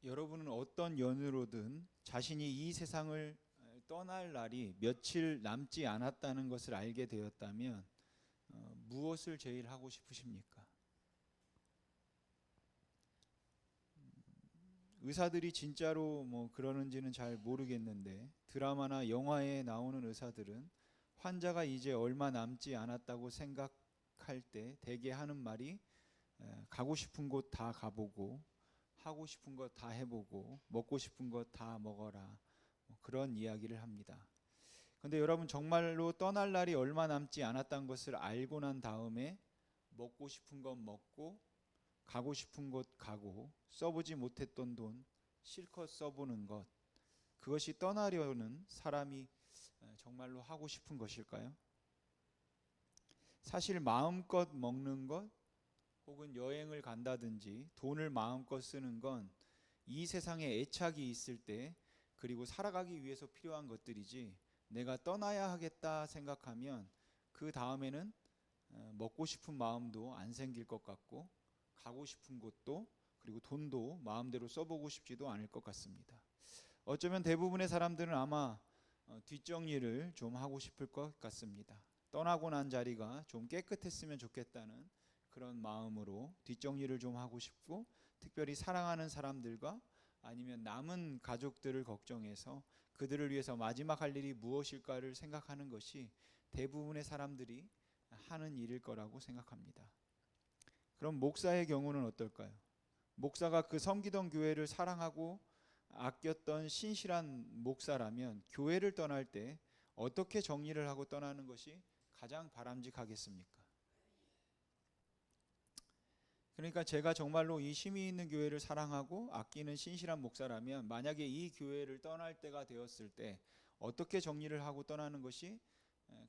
여러분은 어떤 연유로든 자신이 이 세상을 떠날 날이 며칠 남지 않았다는 것을 알게 되었다면 무엇을 제일 하고 싶으십니까? 의사들이 진짜로 뭐 그러는지는 잘 모르겠는데 드라마나 영화에 나오는 의사들은 환자가 이제 얼마 남지 않았다고 생각할 때 대개 하는 말이 가고 싶은 곳 다 가보고 하고 싶은 것 다 해보고 먹고 싶은 것 다 먹어라, 그런 이야기를 합니다. 그런데 여러분, 정말로 떠날 날이 얼마 남지 않았다는 것을 알고 난 다음에 먹고 싶은 것 먹고 가고 싶은 곳 가고 써보지 못했던 돈 실컷 써보는 것, 그것이 떠나려는 사람이 정말로 하고 싶은 것일까요? 사실 마음껏 먹는 것 혹은 여행을 간다든지 돈을 마음껏 쓰는 건 이 세상에 애착이 있을 때, 그리고 살아가기 위해서 필요한 것들이지, 내가 떠나야 하겠다 생각하면 그 다음에는 먹고 싶은 마음도 안 생길 것 같고 가고 싶은 곳도, 그리고 돈도 마음대로 써보고 싶지도 않을 것 같습니다. 어쩌면 대부분의 사람들은 아마 뒷정리를 좀 하고 싶을 것 같습니다. 떠나고 난 자리가 좀 깨끗했으면 좋겠다는 그런 마음으로 뒷정리를 좀 하고 싶고, 특별히 사랑하는 사람들과 아니면 남은 가족들을 걱정해서 그들을 위해서 마지막 할 일이 무엇일까를 생각하는 것이 대부분의 사람들이 하는 일일 거라고 생각합니다. 그럼 목사의 경우는 어떨까요? 목사가 그 섬기던 교회를 사랑하고 아꼈던 신실한 목사라면 교회를 떠날 때 어떻게 정리를 하고 떠나는 것이 가장 바람직하겠습니까? 그러니까 제가 정말로 이 심히 있는 교회를 사랑하고 아끼는 신실한 목사라면 만약에 이 교회를 떠날 때가 되었을 때 어떻게 정리를 하고 떠나는 것이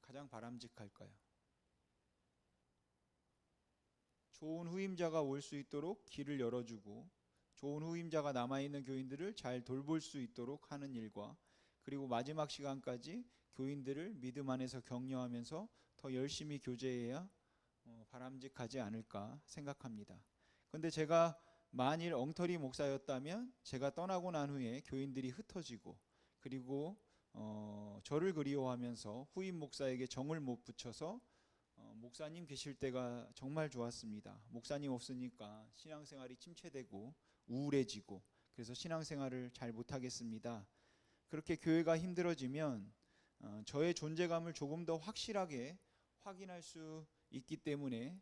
가장 바람직할까요? 좋은 후임자가 올 수 있도록 길을 열어주고 좋은 후임자가 남아있는 교인들을 잘 돌볼 수 있도록 하는 일과, 그리고 마지막 시간까지 교인들을 믿음 안에서 격려하면서 더 열심히 교제해야 바람직하지 않을까 생각합니다. 그런데 제가 만일 엉터리 목사였다면 제가 떠나고 난 후에 교인들이 흩어지고, 그리고 저를 그리워하면서 후임 목사에게 정을 못 붙여서 목사님 계실 때가 정말 좋았습니다, 목사님 없으니까 신앙생활이 침체되고 우울해지고 그래서 신앙생활을 잘 못하겠습니다, 그렇게 교회가 힘들어지면 저의 존재감을 조금 더 확실하게 확인할 수 있기 때문에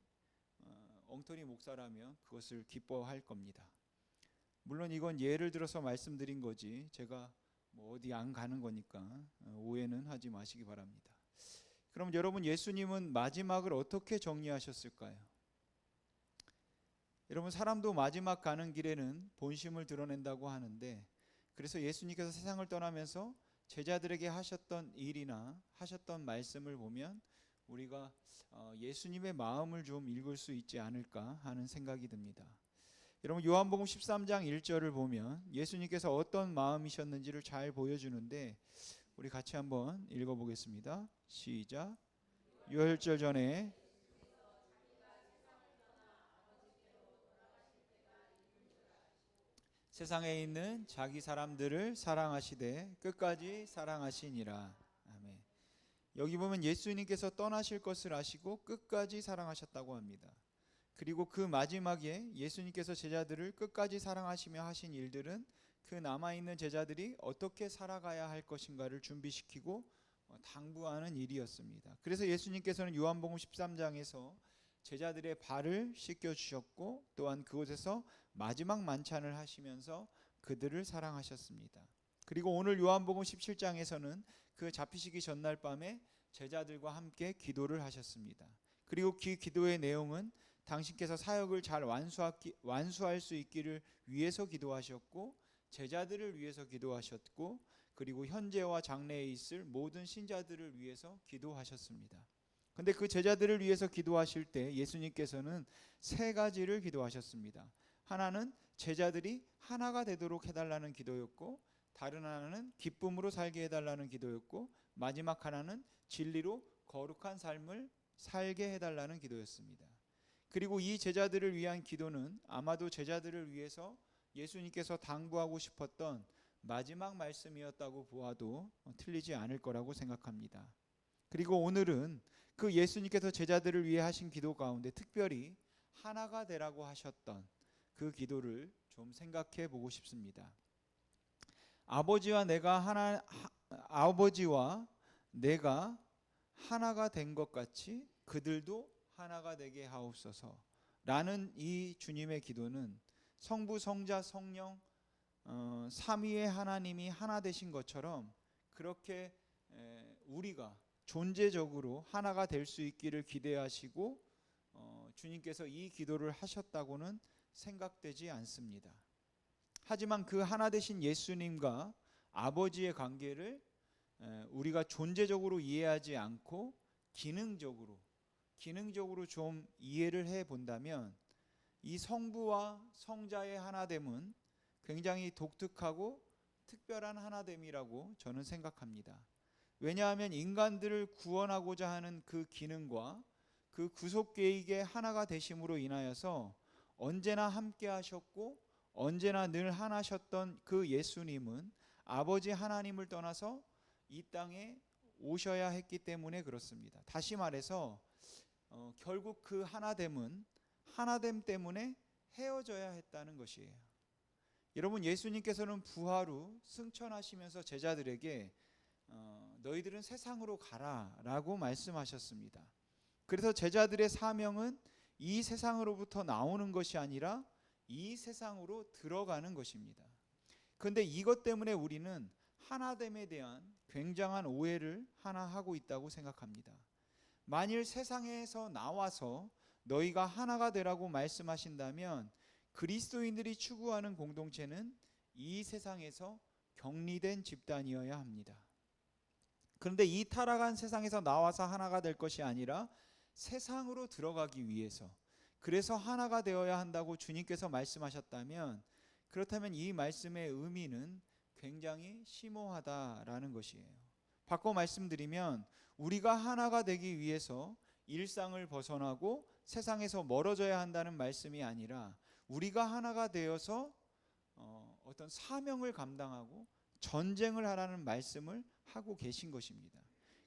엉터리 목사라면 그것을 기뻐할 겁니다. 물론 이건 예를 들어서 말씀드린 거지 제가 뭐 어디 안 가는 거니까 오해는 하지 마시기 바랍니다. 그럼 여러분, 예수님은 마지막을 어떻게 정리하셨을까요? 여러분, 사람도 마지막 가는 길에는 본심을 드러낸다고 하는데, 그래서 예수님께서 세상을 떠나면서 제자들에게 하셨던 일이나 하셨던 말씀을 보면 우리가 예수님의 마음을 좀 읽을 수 있지 않을까 하는 생각이 듭니다. 여러분, 요한복음 13장 1절을 보면 예수님께서 어떤 마음이셨는지를 잘 보여주는데, 우리 같이 한번 읽어보겠습니다. 시작. 유월절 전에 세상에 있는 자기 사람들을 사랑하시되 끝까지 사랑하시니라. 아멘. 여기 보면 예수님께서 떠나실 것을 아시고 끝까지 사랑하셨다고 합니다. 그리고 그 마지막에 예수님께서 제자들을 끝까지 사랑하시며 하신 일들은 그 남아있는 제자들이 어떻게 살아가야 할 것인가를 준비시키고 당부하는 일이었습니다. 그래서 예수님께서는 요한복음 13장에서 제자들의 발을 씻겨주셨고, 또한 그곳에서 마지막 만찬을 하시면서 그들을 사랑하셨습니다. 그리고 오늘 요한복음 17장에서는 그 잡히시기 전날 밤에 제자들과 함께 기도를 하셨습니다. 그리고 그 기도의 내용은 당신께서 사역을 잘 완수할 수 있기를 위해서 기도하셨고, 제자들을 위해서 기도하셨고, 그리고 현재와 장래에 있을 모든 신자들을 위해서 기도하셨습니다. 근데 그 제자들을 위해서 기도하실 때 예수님께서는 세 가지를 기도하셨습니다. 하나는 제자들이 하나가 되도록 해달라는 기도였고, 다른 하나는 기쁨으로 살게 해달라는 기도였고, 마지막 하나는 진리로 거룩한 삶을 살게 해달라는 기도였습니다. 그리고 이 제자들을 위한 기도는 아마도 제자들을 위해서 예수님께서 당부하고 싶었던 마지막 말씀이었다고 보아도 틀리지 않을 거라고 생각합니다. 그리고 오늘은 그 예수님께서 제자들을 위해 하신 기도 가운데 특별히 하나가 되라고 하셨던 그 기도를 좀 생각해 보고 싶습니다. 아버지와 내가 하나가 된 것 같이 그들도 하나가 되게 하옵소서 라는 이 주님의 기도는 성부, 성자, 성령 삼위의 하나님이 하나 되신 것처럼 그렇게 우리가 존재적으로 하나가 될 수 있기를 기대하시고 주님께서 이 기도를 하셨다고는 생각되지 않습니다. 하지만 그 하나 되신 예수님과 아버지의 관계를 우리가 존재적으로 이해하지 않고 기능적으로 좀 이해를 해 본다면 이 성부와 성자의 하나됨은 굉장히 독특하고 특별한 하나됨이라고 저는 생각합니다. 왜냐하면 인간들을 구원하고자 하는 그 기능과 그 구속 계획의 하나가 되심으로 인하여서 언제나 함께 하셨고 언제나 늘 하나셨던 그 예수님은 아버지 하나님을 떠나서 이 땅에 오셔야 했기 때문에 그렇습니다. 다시 말해서 결국 그 하나됨 때문에 헤어져야 했다는 것이에요. 여러분, 예수님께서는 부활 후 승천하시면서 제자들에게 너희들은 세상으로 가라라고 말씀하셨습니다. 그래서 제자들의 사명은 이 세상으로부터 나오는 것이 아니라 이 세상으로 들어가는 것입니다. 그런데 이것 때문에 우리는 하나됨에 대한 굉장한 오해를 하나 하고 있다고 생각합니다. 만일 세상에서 나와서 너희가 하나가 되라고 말씀하신다면 그리스도인들이 추구하는 공동체는 이 세상에서 격리된 집단이어야 합니다. 그런데 이 타락한 세상에서 나와서 하나가 될 것이 아니라 세상으로 들어가기 위해서, 그래서 하나가 되어야 한다고 주님께서 말씀하셨다면, 그렇다면 이 말씀의 의미는 굉장히 심오하다라는 것이에요. 바꿔 말씀드리면 우리가 하나가 되기 위해서 일상을 벗어나고 세상에서 멀어져야 한다는 말씀이 아니라 우리가 하나가 되어서 어떤 사명을 감당하고 전쟁을 하라는 말씀을 하고 계신 것입니다.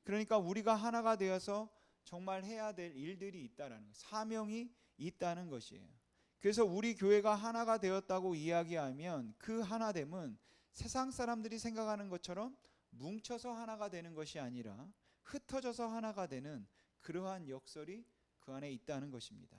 그러니까 우리가 하나가 되어서 정말 해야 될 일들이 있다라는, 사명이 있다는 것이에요. 그래서 우리 교회가 하나가 되었다고 이야기하면 그 하나됨은 세상 사람들이 생각하는 것처럼 뭉쳐서 하나가 되는 것이 아니라 흩어져서 하나가 되는 그러한 역설이 그 안에 있다는 것입니다.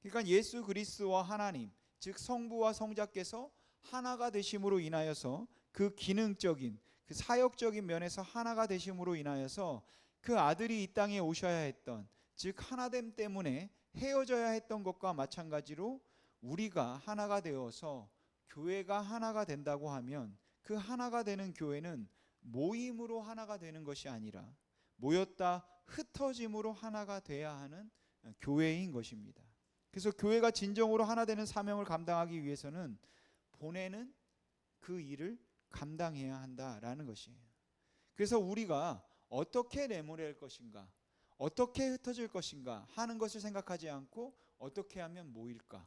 그러니까 예수 그리스도와 하나님, 즉 성부와 성자께서 하나가 되심으로 인하여서 그 기능적인, 그 사역적인 면에서 하나가 되심으로 인하여서 그 아들이 이 땅에 오셔야 했던, 즉 하나됨 때문에 헤어져야 했던 것과 마찬가지로 우리가 하나가 되어서 교회가 하나가 된다고 하면 그 하나가 되는 교회는 모임으로 하나가 되는 것이 아니라 모였다 흩어짐으로 하나가 돼야 하는 교회인 것입니다. 그래서 교회가 진정으로 하나 되는 사명을 감당하기 위해서는 보내는 그 일을 감당해야 한다라는 것이에요. 그래서 우리가 어떻게 내보낼 것인가, 어떻게 흩어질 것인가 하는 것을 생각하지 않고 어떻게 하면 모일까,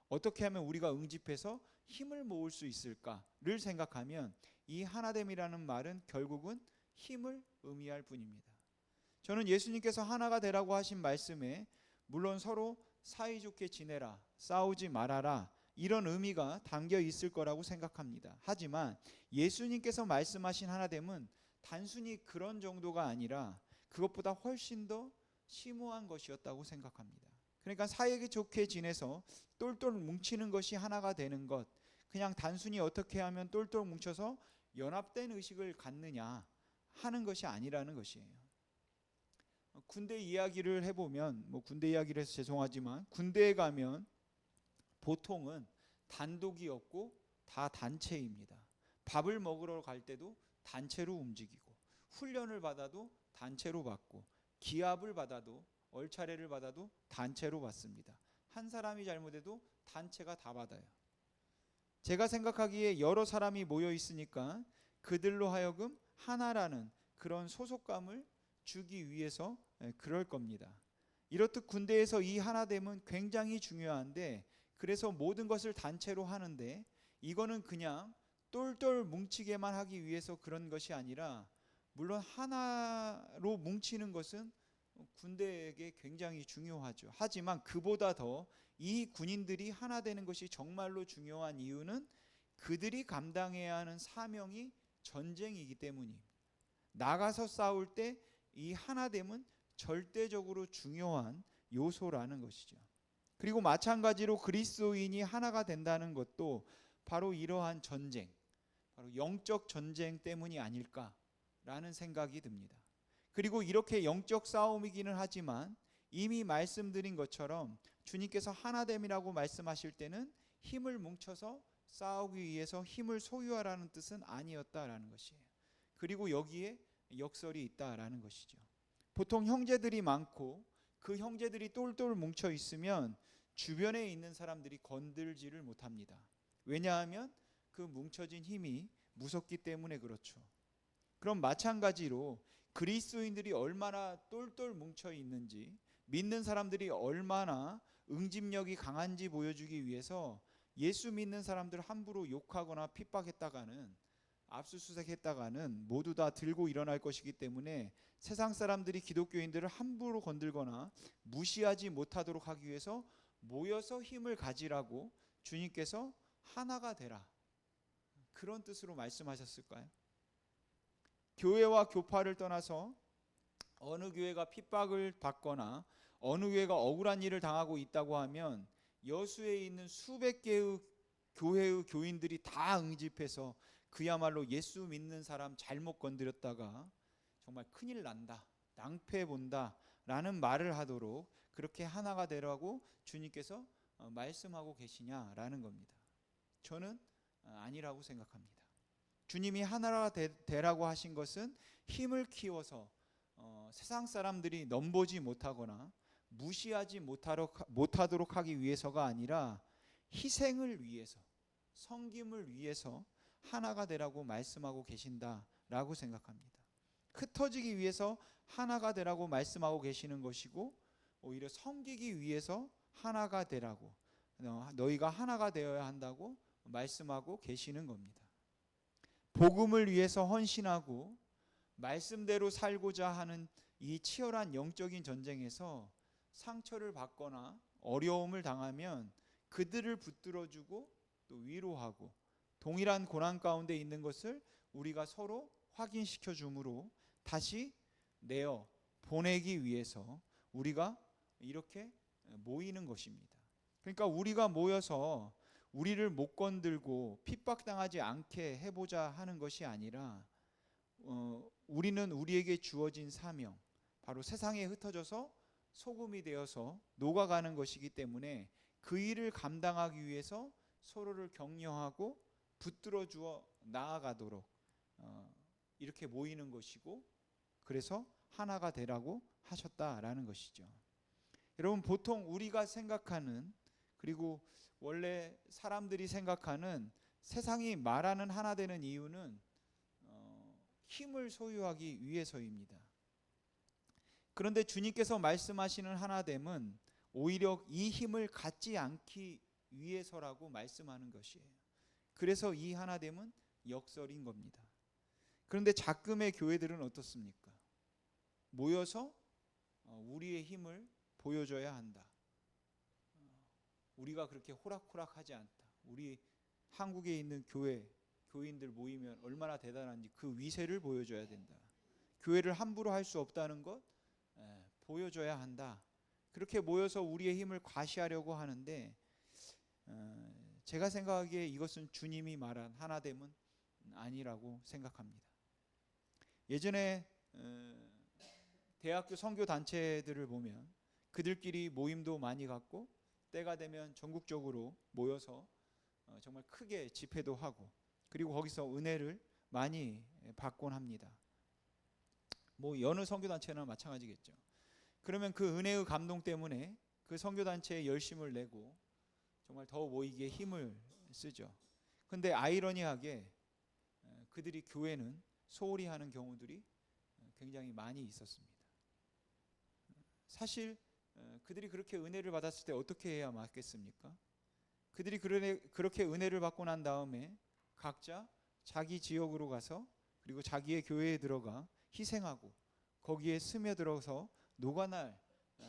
어떻게 하면 우리가 응집해서 힘을 모을 수 있을까를 생각하면 이 하나됨이라는 말은 결국은 힘을 의미할 뿐입니다. 저는 예수님께서 하나가 되라고 하신 말씀에 물론 서로 사이좋게 지내라, 싸우지 말아라, 이런 의미가 담겨 있을 거라고 생각합니다. 하지만 예수님께서 말씀하신 하나됨은 단순히 그런 정도가 아니라 그것보다 훨씬 더 심오한 것이었다고 생각합니다. 그러니까 사이좋게 지내서 똘똘 뭉치는 것이 하나가 되는 것, 그냥 단순히 어떻게 하면 똘똘 뭉쳐서 연합된 의식을 갖느냐 하는 것이 아니라는 것이에요. 군대 이야기를 해보면, 군대 이야기를 해서 죄송하지만 군대에 가면 보통은 단독이 없고 다 단체입니다. 밥을 먹으러 갈 때도 단체로 움직이고, 훈련을 받아도 단체로 받고, 기합을 받아도, 얼차례를 받아도 단체로 받습니다. 한 사람이 잘못해도 단체가 다 받아요. 제가 생각하기에 여러 사람이 모여 있으니까 그들로 하여금 하나라는 그런 소속감을 주기 위해서 그럴 겁니다. 이렇듯 군대에서 이 하나됨은 굉장히 중요한데, 그래서 모든 것을 단체로 하는데 이거는 그냥 똘똘 뭉치게만 하기 위해서 그런 것이 아니라, 물론 하나로 뭉치는 것은 군대에게 굉장히 중요하죠. 하지만 그보다 더 이 군인들이 하나 되는 것이 정말로 중요한 이유는 그들이 감당해야 하는 사명이 전쟁이기 때문입니다. 나가서 싸울 때 이 하나됨은 절대적으로 중요한 요소라는 것이죠. 그리고 마찬가지로 그리스도인이 하나가 된다는 것도 바로 이러한 전쟁, 바로 영적 전쟁 때문이 아닐까라는 생각이 듭니다. 그리고 이렇게 영적 싸움이기는 하지만 이미 말씀드린 것처럼 주님께서 하나됨이라고 말씀하실 때는 힘을 뭉쳐서 싸우기 위해서 힘을 소유하라는 뜻은 아니었다라는 것이에요. 그리고 여기에 역설이 있다라는 것이죠. 보통 형제들이 많고 그 형제들이 똘똘 뭉쳐 있으면 주변에 있는 사람들이 건들지를 못합니다. 왜냐하면 그 뭉쳐진 힘이 무섭기 때문에 그렇죠. 그럼 마찬가지로 그리스도인들이 얼마나 똘똘 뭉쳐 있는지, 믿는 사람들이 얼마나 응집력이 강한지 보여주기 위해서 예수 믿는 사람들 함부로 욕하거나 핍박했다가는, 압수수색했다가는 모두 다 들고 일어날 것이기 때문에 세상 사람들이 기독교인들을 함부로 건들거나 무시하지 못하도록 하기 위해서 모여서 힘을 가지라고 주님께서 하나가 되라, 그런 뜻으로 말씀하셨을까요? 교회와 교파를 떠나서 어느 교회가 핍박을 받거나 어느 교회가 억울한 일을 당하고 있다고 하면 여수에 있는 수백 개의 교회의 교인들이 다 응집해서 그야말로 예수 믿는 사람 잘못 건드렸다가 정말 큰일 난다, 낭패 본다 라는 말을 하도록 그렇게 하나가 되라고 주님께서 말씀하고 계시냐라는 겁니다. 저는 아니라고 생각합니다. 주님이 하나가 되라고 하신 것은 힘을 키워서 세상 사람들이 넘보지 못하거나 무시하지 못하도록 하기 위해서가 아니라 희생을 위해서, 섬김을 위해서 하나가 되라고 말씀하고 계신다라고 생각합니다. 흩어지기 위해서 하나가 되라고 말씀하고 계시는 것이고, 오히려 섬기기 위해서 하나가 되라고, 너희가 하나가 되어야 한다고 말씀하고 계시는 겁니다. 복음을 위해서 헌신하고 말씀대로 살고자 하는 이 치열한 영적인 전쟁에서 상처를 받거나 어려움을 당하면 그들을 붙들어주고 또 위로하고 동일한 고난 가운데 있는 것을 우리가 서로 확인시켜 줌으로 다시 내어 보내기 위해서 우리가 이렇게 모이는 것입니다. 그러니까 우리가 모여서 우리를 못 건들고 핍박당하지 않게 해보자 하는 것이 아니라, 우리는 우리에게 주어진 사명, 바로 세상에 흩어져서 소금이 되어서 녹아가는 것이기 때문에 그 일을 감당하기 위해서 서로를 격려하고 붙들어 주어 나아가도록 이렇게 모이는 것이고, 그래서 하나가 되라고 하셨다라는 것이죠. 여러분, 보통 우리가 생각하는, 그리고 원래 사람들이 생각하는 세상이 말하는 하나 되는 이유는 힘을 소유하기 위해서입니다. 그런데 주님께서 말씀하시는 하나됨은 오히려 이 힘을 갖지 않기 위해서라고 말씀하는 것이에요. 그래서 이 하나됨은 역설인 겁니다. 그런데 작금의 교회들은 어떻습니까? 모여서 우리의 힘을 보여줘야 한다. 우리가 그렇게 호락호락하지 않다. 우리 한국에 있는 교인들 모이면 얼마나 대단한지 그 위세를 보여줘야 된다. 교회를 함부로 할 수 없다는 것 보여줘야 한다. 그렇게 모여서 우리의 힘을 과시하려고 하는데, 제가 생각하기에 이것은 주님이 말한 하나됨은 아니라고 생각합니다. 예전에 대학교 선교 단체들을 보면 그들끼리 모임도 많이 갖고 때가 되면 전국적으로 모여서 정말 크게 집회도 하고, 그리고 거기서 은혜를 많이 받곤 합니다. 뭐 여느 선교단체나 마찬가지겠죠. 그러면 그 은혜의 감동 때문에 그 선교단체에 열심을 내고 정말 더 모이기에 힘을 쓰죠. 근데 아이러니하게 그들이 교회는 소홀히 하는 경우들이 굉장히 많이 있었습니다. 사실 그들이 그렇게 은혜를 받았을 때 어떻게 해야 맞겠습니까? 그들이 그렇게 은혜를 받고 난 다음에 각자 자기 지역으로 가서 그리고 자기의 교회에 들어가 희생하고 거기에 스며들어서 녹아날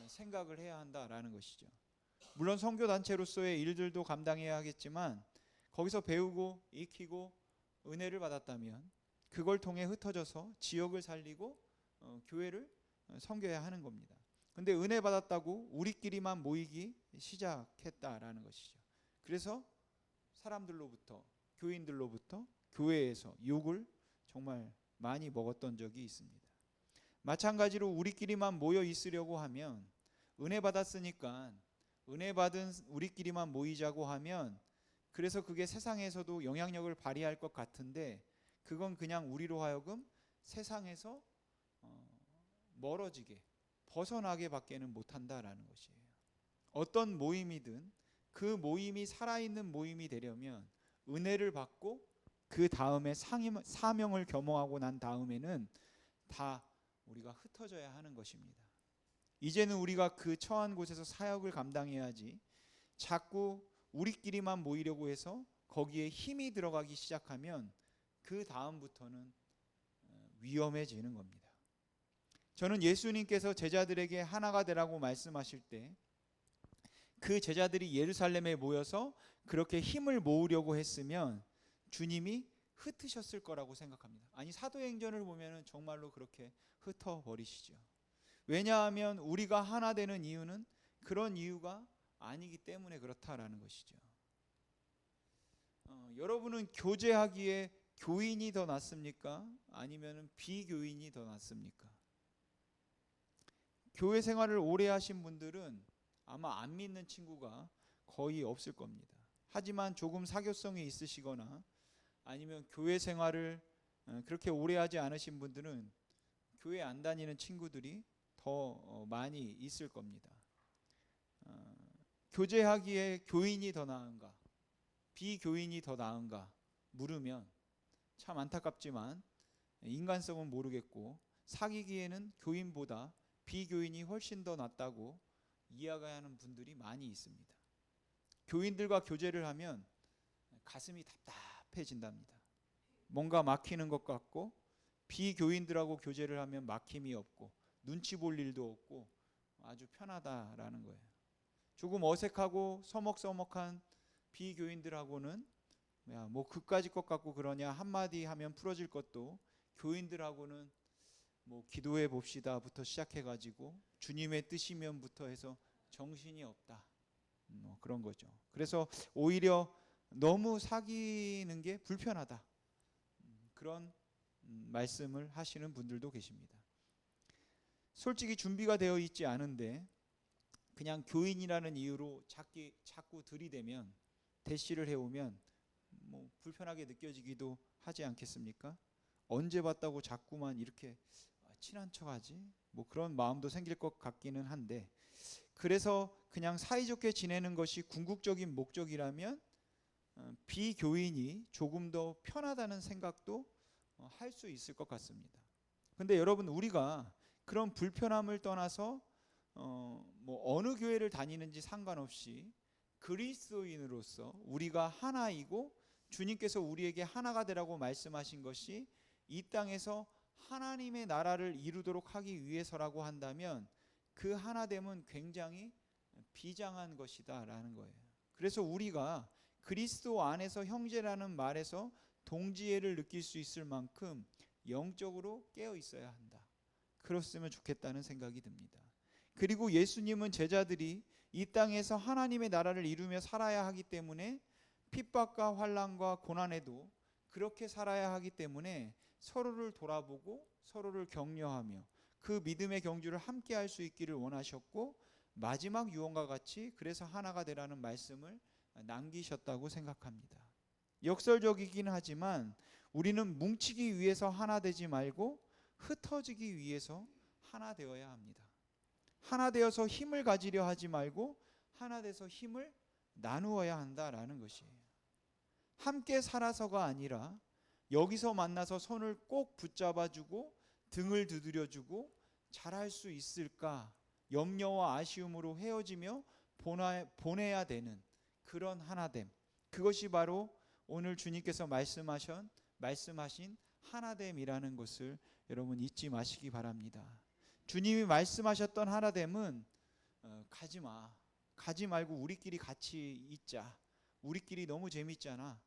생각을 해야 한다라는 것이죠. 물론 선교단체로서의 일들도 감당해야 하겠지만 거기서 배우고 익히고 은혜를 받았다면 그걸 통해 흩어져서 지역을 살리고 교회를 섬겨야 하는 겁니다. 근데 은혜 받았다고 우리끼리만 모이기 시작했다라는 것이죠. 그래서 사람들로부터, 교인들로부터, 교회에서 욕을 정말 많이 먹었던 적이 있습니다. 마찬가지로 우리끼리만 모여 있으려고 하면, 은혜 받았으니까 은혜 받은 우리끼리만 모이자고 하면, 그래서 그게 세상에서도 영향력을 발휘할 것 같은데 그건 그냥 우리로 하여금 세상에서 멀어지게, 벗어나게 밖에는 못한다라는 것이에요. 어떤 모임이든 그 모임이 살아있는 모임이 되려면 은혜를 받고 그 다음에 사명을 겸허하고 난 다음에는 다 우리가 흩어져야 하는 것입니다. 이제는 우리가 그 처한 곳에서 사역을 감당해야지 자꾸 우리끼리만 모이려고 해서 거기에 힘이 들어가기 시작하면 그 다음부터는 위험해지는 겁니다. 저는 예수님께서 제자들에게 하나가 되라고 말씀하실 때 그 제자들이 예루살렘에 모여서 그렇게 힘을 모으려고 했으면 주님이 흩으셨을 거라고 생각합니다. 아니, 사도행전을 보면 정말로 그렇게 흩어버리시죠. 왜냐하면 우리가 하나 되는 이유는 그런 이유가 아니기 때문에 그렇다라는 것이죠. 여러분은 교제하기에 교인이 더 낫습니까? 아니면 비교인이 더 낫습니까? 교회 생활을 오래 하신 분들은 아마 안 믿는 친구가 거의 없을 겁니다. 하지만 조금 사교성이 있으시거나 아니면 교회 생활을 그렇게 오래 하지 않으신 분들은 교회 안 다니는 친구들이 더 많이 있을 겁니다. 교제하기에 교인이 더 나은가, 비교인이 더 나은가 물으면 참 안타깝지만 인간성은 모르겠고 사귀기에는 교인보다 비교인이 훨씬 더 낫다고 이야기하는 분들이 많이 있습니다. 교인들과 교제를 하면 가슴이 답답해진답니다. 뭔가 막히는 것 같고, 비교인들하고 교제를 하면 막힘이 없고 눈치 볼 일도 없고 아주 편하다라는 거예요. 조금 어색하고 서먹서먹한 비교인들하고는 뭐 그까짓 것 같고 그러냐 한마디 하면 풀어질 것도, 교인들하고는 뭐 기도해 봅시다부터 시작해가지고 주님의 뜻이면부터 해서 정신이 없다, 뭐 그런 거죠. 그래서 오히려 너무 사귀는 게 불편하다, 그런 말씀을 하시는 분들도 계십니다. 솔직히 준비가 되어 있지 않은데 그냥 교인이라는 이유로 자꾸 들이대면, 대시를 해오면 뭐 불편하게 느껴지기도 하지 않겠습니까? 언제 봤다고 자꾸만 이렇게 친한 척하지? 뭐 그런 마음도 생길 것 같기는 한데, 그래서 그냥 사이좋게 지내는 것이 궁극적인 목적이라면 비교인이 조금 더 편하다는 생각도 할 수 있을 것 같습니다. 근데 여러분, 우리가 그런 불편함을 떠나서 뭐 어느 교회를 다니는지 상관없이 그리스도인으로서 우리가 하나이고 주님께서 우리에게 하나가 되라고 말씀하신 것이 이 땅에서 하나님의 나라를 이루도록 하기 위해서라고 한다면 그 하나됨은 굉장히 비장한 것이다 라는 거예요. 그래서 우리가 그리스도 안에서 형제라는 말에서 동지애를 느낄 수 있을 만큼 영적으로 깨어 있어야 한다, 그렇으면 좋겠다는 생각이 듭니다. 그리고 예수님은 제자들이 이 땅에서 하나님의 나라를 이루며 살아야 하기 때문에 핍박과 환난과 고난에도 그렇게 살아야 하기 때문에 서로를 돌아보고 서로를 격려하며 그 믿음의 경주를 함께 할 수 있기를 원하셨고, 마지막 유언과 같이 그래서 하나가 되라는 말씀을 남기셨다고 생각합니다. 역설적이긴 하지만 우리는 뭉치기 위해서 하나 되지 말고 흩어지기 위해서 하나 되어야 합니다. 하나 되어서 힘을 가지려 하지 말고 하나 돼서 힘을 나누어야 한다라는 것이에요. 함께 살아서가 아니라 여기서 만나서 손을 꼭 붙잡아주고 등을 두드려주고 잘할 수 있을까 염려와 아쉬움으로 헤어지며 보내야 되는 그런 하나됨, 그것이 바로 오늘 주님께서 말씀하신 하나됨이라는 것을 여러분 잊지 마시기 바랍니다. 주님이 말씀하셨던 하나됨은 가지 말고 우리끼리 같이 있자, 우리끼리 너무 재밌잖아,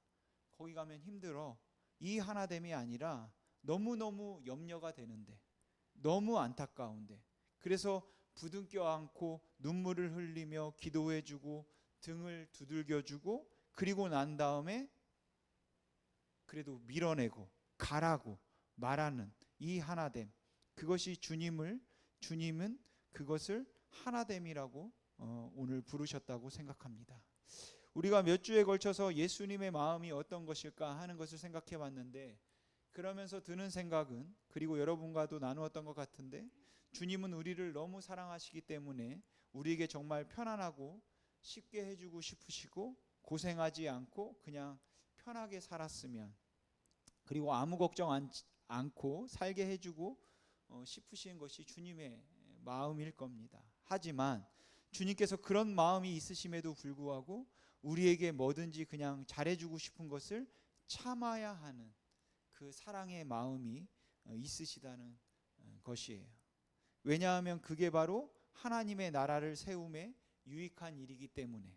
거기 가면 힘들어, 이 하나됨이 아니라 너무너무 염려가 되는데, 너무 안타까운데, 그래서 부둥켜 안고 눈물을 흘리며 기도해주고 등을 두들겨주고, 그리고 난 다음에 그래도 밀어내고 가라고 말하는 이 하나됨, 그것이 주님은 그것을 하나됨이라고 오늘 부르셨다고 생각합니다. 우리가 몇 주에 걸쳐서 예수님의 마음이 어떤 것일까 하는 것을 생각해 봤는데, 그러면서 드는 생각은, 그리고 여러분과도 나누었던 것 같은데, 주님은 우리를 너무 사랑하시기 때문에 우리에게 정말 편안하고 쉽게 해주고 싶으시고, 고생하지 않고 그냥 편하게 살았으면, 그리고 아무 걱정 않고 살게 해주고 싶으신 것이 주님의 마음일 겁니다. 하지만 주님께서 그런 마음이 있으심에도 불구하고 우리에게 뭐든지 그냥 잘해주고 싶은 것을 참아야 하는 그 사랑의 마음이 있으시다는 것이에요. 왜냐하면 그게 바로 하나님의 나라를 세움에 유익한 일이기 때문에,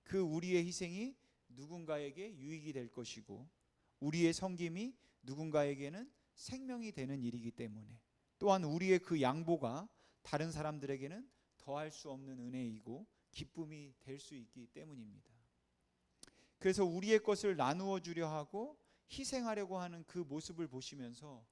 그 우리의 희생이 누군가에게 유익이 될 것이고, 우리의 섬김이 누군가에게는 생명이 되는 일이기 때문에, 또한 우리의 그 양보가 다른 사람들에게는 더할 수 없는 은혜이고 기쁨이 될 수 있기 때문입니다. 그래서 우리의 것을 나누어 주려 하고 희생하려고 하는 그 모습을 보시면서,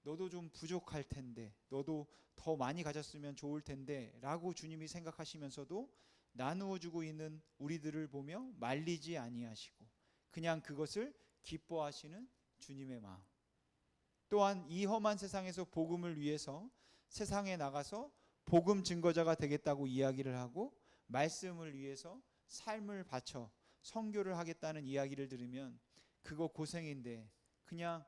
너도 좀 부족할 텐데, 너도 더 많이 가졌으면 좋을 텐데 라고 주님이 생각하시면서도 나누어 주고 있는 우리들을 보며 말리지 아니하시고 그냥 그것을 기뻐하시는 주님의 마음, 또한 이 험한 세상에서 복음을 위해서 세상에 나가서 복음 증거자가 되겠다고 이야기를 하고, 말씀을 위해서 삶을 바쳐 선교를 하겠다는 이야기를 들으면 그거 고생인데 그냥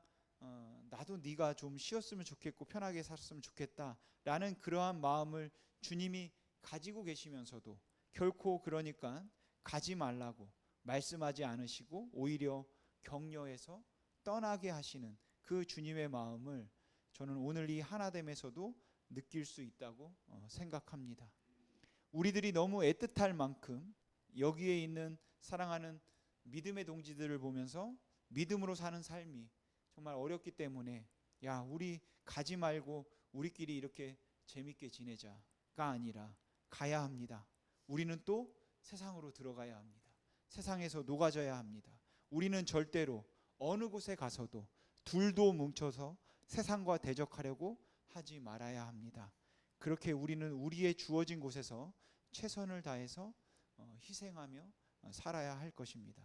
나도 네가 좀 쉬었으면 좋겠고 편하게 살았으면 좋겠다라는 그러한 마음을 주님이 가지고 계시면서도 결코 그러니까 가지 말라고 말씀하지 않으시고 오히려 격려해서 떠나게 하시는 그 주님의 마음을 저는 오늘 이 하나됨에서도 느낄 수 있다고 생각합니다. 우리들이 너무 애틋할 만큼 여기에 있는 사랑하는 믿음의 동지들을 보면서 믿음으로 사는 삶이 정말 어렵기 때문에, 야, 우리 가지 말고 우리끼리 이렇게 재밌게 지내자가 아니라 가야 합니다. 우리는 또 세상으로 들어가야 합니다. 세상에서 녹아져야 합니다. 우리는 절대로 어느 곳에 가서도 둘도 뭉쳐서 세상과 대적하려고 하지 말아야 합니다. 그렇게 우리는 우리의 주어진 곳에서 최선을 다해서 희생하며 살아야 할 것입니다.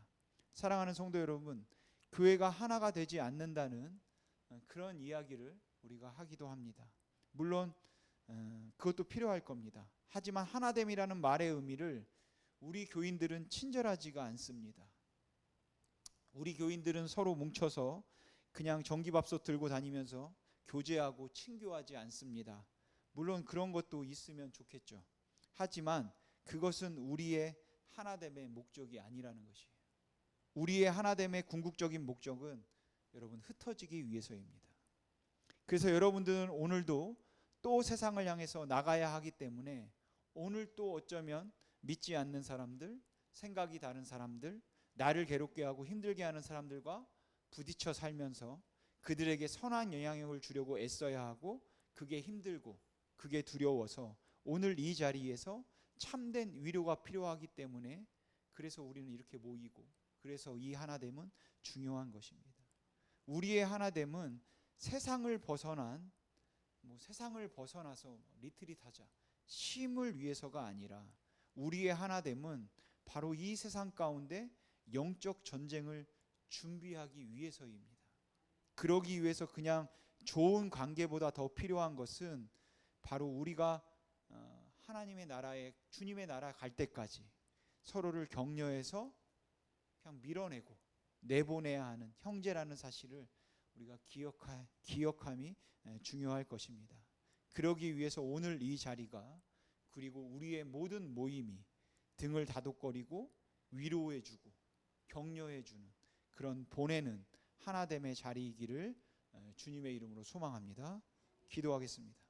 사랑하는 성도 여러분, 교회가 하나가 되지 않는다는 그런 이야기를 우리가 하기도 합니다. 물론 그것도 필요할 겁니다. 하지만 하나됨이라는 말의 의미를 우리 교인들은 친절하지가 않습니다. 우리 교인들은 서로 뭉쳐서 그냥 전기밥솥 들고 다니면서 교제하고 친교하지 않습니다. 물론 그런 것도 있으면 좋겠죠. 하지만 그것은 우리의 하나됨의 목적이 아니라는 것이에요. 우리의 하나됨의 궁극적인 목적은 여러분 흩어지기 위해서입니다. 그래서 여러분들은 오늘도 또 세상을 향해서 나가야 하기 때문에, 오늘 또 어쩌면 믿지 않는 사람들, 생각이 다른 사람들, 나를 괴롭게 하고 힘들게 하는 사람들과 부딪혀 살면서 그들에게 선한 영향력을 주려고 애써야 하고, 그게 힘들고 그게 두려워서 오늘 이 자리에서 참된 위로가 필요하기 때문에, 그래서 우리는 이렇게 모이고, 그래서 이 하나됨은 중요한 것입니다. 우리의 하나됨은 세상을 벗어나서 리트릿하자, 쉼을 위해서가 아니라, 우리의 하나됨은 바로 이 세상 가운데 영적 전쟁을 준비하기 위해서입니다. 그러기 위해서 그냥 좋은 관계보다 더 필요한 것은 바로 우리가 하나님의 나라에, 주님의 나라 갈 때까지 서로를 격려해서 그냥 밀어내고 내보내야 하는 형제라는 사실을 우리가 기억함이 중요할 것입니다. 그러기 위해서 오늘 이 자리가, 그리고 우리의 모든 모임이 등을 다독거리고 위로해주고 격려해주는 그런 보내는 하나됨의 자리이기를 주님의 이름으로 소망합니다. 기도하겠습니다.